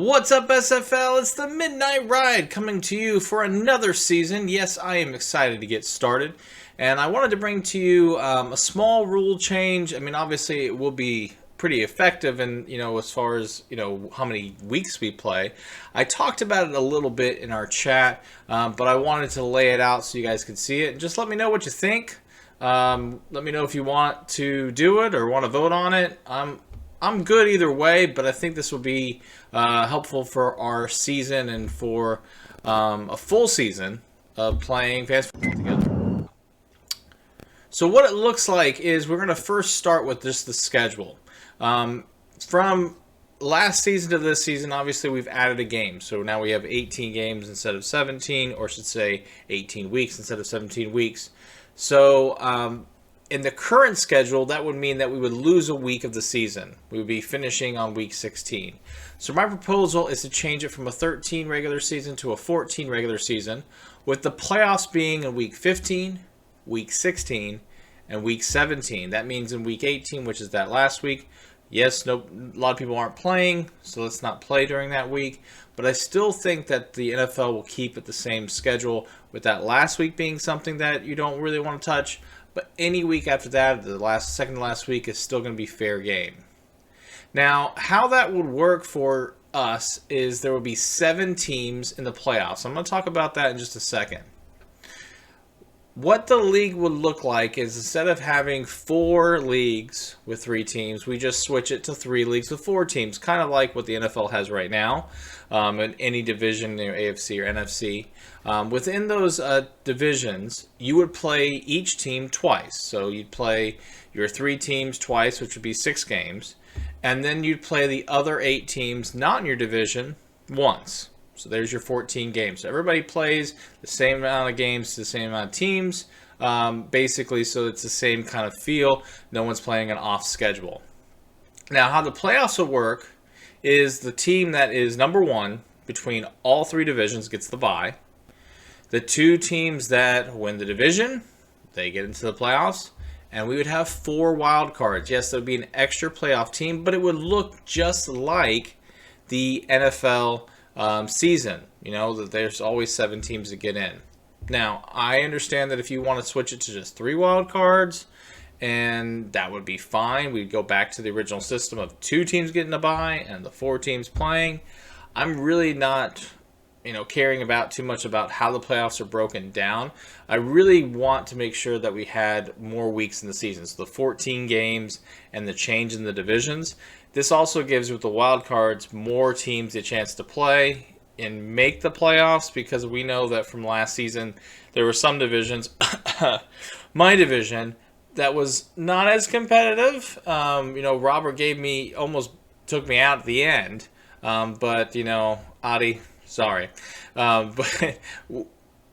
What's up, SFL? It's the Midnight Ride coming to you for another season. Yes, I am excited to get started, and I wanted to bring to you a small rule change. I mean, obviously, it will be pretty effective, and as far as how many weeks we play. I talked about it a little bit in our chat, but I wanted to lay it out so you guys could see it. Just let me know what you think. Let me know if you want to do it or want to vote on it. I'm good either way, but I think this will be helpful for our season and for a full season of playing fantasy football together. So what it looks like is we're going to first start with just the schedule. From last season to this season, obviously we've added a game. So now we have 18 games instead of 17, or I should say 18 weeks instead of 17 weeks. So in the current schedule, that would mean that we would lose a week of the season. We would be finishing on week 16. So my proposal is to change it from a 13 regular season to a 14 regular season, with the playoffs being in week 15, week 16, and week 17. That means in week 18, which is that last week, yes, a lot of people aren't playing, so let's not play during that week. But I still think that the NFL will keep it the same schedule, with that last week being something that you don't really want to touch. But any week after that, the second to last week, is still going to be fair game. Now, how that would work for us is there will be 7 teams in the playoffs. I'm going to talk about that in just a second. What the league would look like is, instead of having 4 leagues with 3 teams, we just switch it to 3 leagues with 4 teams, kind of like what the NFL has right now in any division, AFC or NFC. Within those divisions, you would play each team twice. So you'd play your 3 teams twice, which would be 6 games, and then you'd play the other 8 teams not in your division once. So there's your 14 games. So everybody plays the same amount of games to the same amount of teams, basically, so it's the same kind of feel. No one's playing an off schedule. Now, how the playoffs will work is the team that is number 1 between all 3 divisions gets the bye. The 2 teams that win the division, they get into the playoffs, and we would have 4 wild cards. Yes, there would be an extra playoff team, but it would look just like the NFL season, that there's always 7 teams to get in. Now, I understand that if you want to switch it to just 3 wild cards, and that would be fine. We'd go back to the original system of 2 teams getting a bye and the 4 teams playing. I'm really not, caring about too much about how the playoffs are broken down. I really want to make sure that we had more weeks in the season, so the 14 games and the change in the divisions. This also gives, with the wild cards, more teams a chance to play and make the playoffs, because we know that from last season there were some divisions, my division, that was not as competitive. Robert almost took me out at the end, but Adi, sorry, but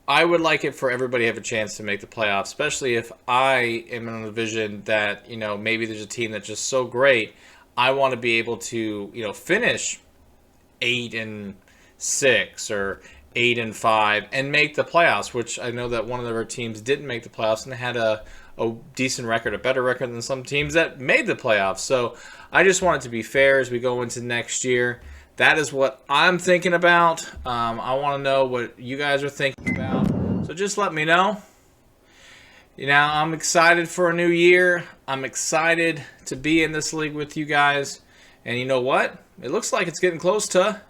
I would like it for everybody to have a chance to make the playoffs, especially if I am in a division that maybe there's a team that's just so great. I want to be able to, finish 8-6 or 8-5 and make the playoffs, which I know that one of our teams didn't make the playoffs and had a decent record, a better record than some teams that made the playoffs. So I just want it to be fair as we go into next year. That is what I'm thinking about. I want to know what you guys are thinking about. So just let me know. I'm excited for a new year. I'm excited to be in this league with you guys. And you know what? It looks like it's getting close to